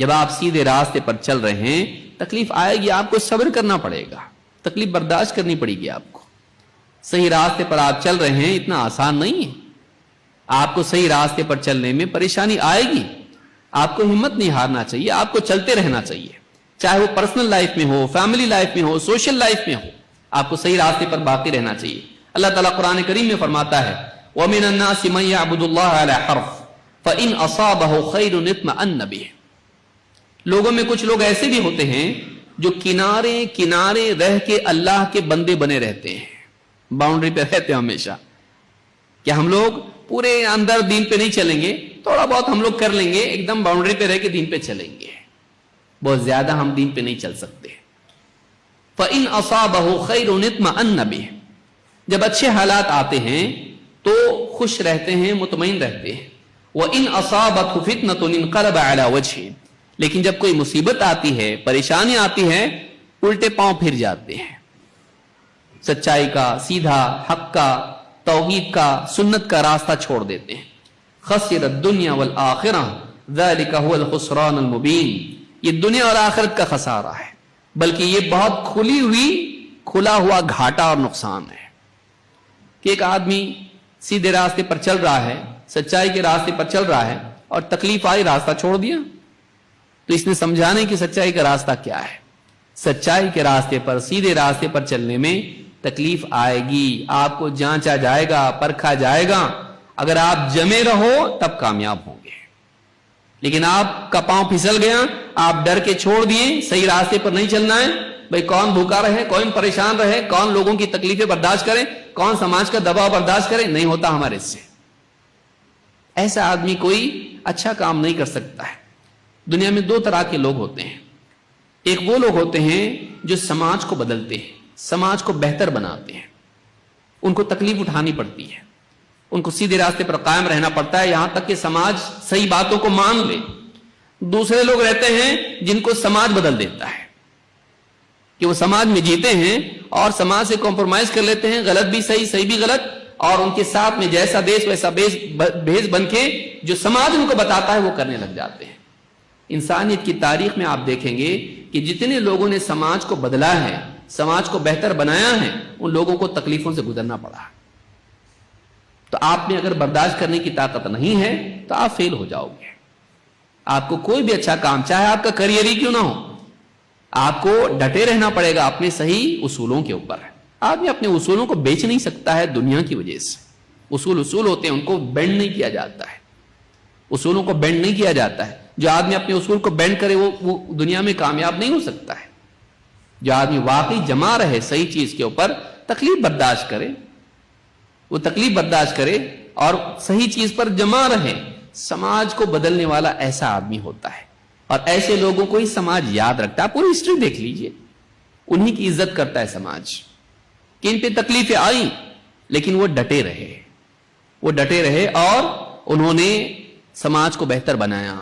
جب آپ سیدھے راستے پر چل رہے ہیں تکلیف آئے گی، آپ کو صبر کرنا پڑے گا، تکلیف برداشت کرنی پڑے گی آپ کو۔ صحیح راستے پر آپ چل رہے ہیں، اتنا آسان نہیں ہے۔ آپ کو صحیح راستے پر چلنے میں پریشانی آئے گی، آپ کو ہمت نہیں ہارنا چاہیے، آپ کو چلتے رہنا چاہیے، چاہے وہ پرسنل لائف میں ہو، فیملی لائف میں ہو، سوشل لائف میں ہو، آپ کو صحیح راستے پر باقی رہنا چاہیے۔ اللہ تعالیٰ قرآن کریم میں فرماتا ہے وَمِنَ النَّاسِ مَن يَعْبُدُ اللَّهَ عَلَى حَرْفٍ فَإِنْ أَصَابَهُ خَيْرٌ اطْمَأَنَّ بِهِ۔ لوگوں میں کچھ لوگ ایسے بھی ہوتے ہیں جو کنارے کنارے رہ کے اللہ کے بندے بنے رہتے ہیں، باؤنڈری پہ رہتے ہیں ہمیشہ، کہ ہم لوگ پورے اندر دین پہ نہیں چلیں گے، تھوڑا بہت ہم لوگ کر لیں گے، ایک دم باؤنڈری پہ رہ کے دین پہ چلیں گے، بہت زیادہ ہم دین پہ نہیں چل سکتے۔ فَإِنْ أَصَابَهُ خَيْرٌ اطْمَأَنَّ بِهِ، جب اچھے حالات آتے ہیں تو خوش رہتے ہیں، مطمئن رہتے ہیں۔ وَإِنْ أَصَابَتْهُ فِتْنَةٌ انقلب عَلَى وَجْهِهِ، لیکن جب کوئی مصیبت آتی ہے، پریشانی آتی ہے، الٹے پاؤں پھر جاتے ہیں، سچائی کا، سیدھا حق کا، توحید کا، سنت کا راستہ چھوڑ دیتے ہیں۔ خسر الدنیا والآخرہ ذلک هو الخسران المبین، یہ دنیا اور آخرت کا خسارہ ہے، بلکہ یہ بہت کھلا ہوا گھاٹا اور نقصان ہے کہ ایک آدمی سیدھے راستے پر چل رہا ہے، سچائی کے راستے پر چل رہا ہے، اور تکلیف آئی راستہ چھوڑ دیا، تو اس نے سمجھانے کہ سچائی کا راستہ کیا ہے۔ سچائی کے راستے پر، سیدھے راستے پر چلنے میں تکلیف آئے گی، آپ کو جانچا جائے گا، پرکھا جائے گا، اگر آپ جمے رہو تب کامیاب ہوں گے، لیکن آپ کا پاؤں پھسل گیا، آپ ڈر کے چھوڑ دیے، صحیح راستے پر نہیں چلنا ہے، بھئی کون بھوکا رہے، کون پریشان رہے، کون لوگوں کی تکلیفیں برداشت کرے، کون سماج کا دباؤ برداشت کرے، نہیں ہوتا ہمارے سے۔ ایسا آدمی کوئی اچھا کام نہیں کر سکتا ہے۔ دنیا میں دو طرح کے لوگ ہوتے ہیں، ایک وہ لوگ ہوتے ہیں جو سماج کو بدلتے ہیں، سماج کو بہتر بناتے ہیں، ان کو تکلیف اٹھانی پڑتی ہے، ان کو سیدھے راستے پر قائم رہنا پڑتا ہے یہاں تک کہ سماج صحیح باتوں کو مان لے۔ دوسرے لوگ رہتے ہیں جن کو سماج بدل دیتا ہے، کہ وہ سماج میں جیتے ہیں اور سماج سے کمپرومائز کر لیتے ہیں، غلط بھی صحیح، صحیح بھی غلط، اور ان کے ساتھ میں جیسا دیش ویسا بھیس بن کے جو سماج ان کو بتاتا ہے وہ کرنے لگ جاتے ہیں۔ انسانیت کی تاریخ میں آپ دیکھیں گے کہ جتنے لوگوں نے سماج کو بدلا ہے، سماج کو بہتر بنایا ہے، ان لوگوں کو تکلیفوں سے گزرنا پڑا۔ تو آپ میں اگر برداشت کرنے کی طاقت نہیں ہے تو آپ فیل ہو جاؤ گے۔ آپ کو کوئی بھی اچھا کام، چاہے آپ کا کریئر ہی کیوں نہ ہو، آپ کو ڈٹے رہنا پڑے گا اپنے صحیح اصولوں کے اوپر۔ آدمی اپنے اصولوں کو بیچ نہیں سکتا ہے دنیا کی وجہ سے۔ اصول ہوتے ہیں، ان کو بینڈ نہیں کیا جاتا ہے، اصولوں کو بینڈ نہیں کیا جاتا ہے۔ جو آدمی اپنے اصول کو بینڈ کرے وہ دنیا میں کامیاب نہیں ہو سکتا ہے۔ جو آدمی واقعی جمع رہے صحیح چیز کے اوپر، تکلیف برداشت کرے، وہ تکلیف برداشت کرے اور صحیح چیز پر جمع رہے، سماج کو بدلنے والا ایسا آدمی ہوتا ہے۔ اور ایسے لوگوں کو ہی سماج یاد رکھتا ہے۔ پوری ہسٹری دیکھ لیجئے، انہی کی عزت کرتا ہے سماج، کہ ان پہ تکلیفیں آئیں لیکن وہ ڈٹے رہے اور انہوں نے سماج کو بہتر بنایا۔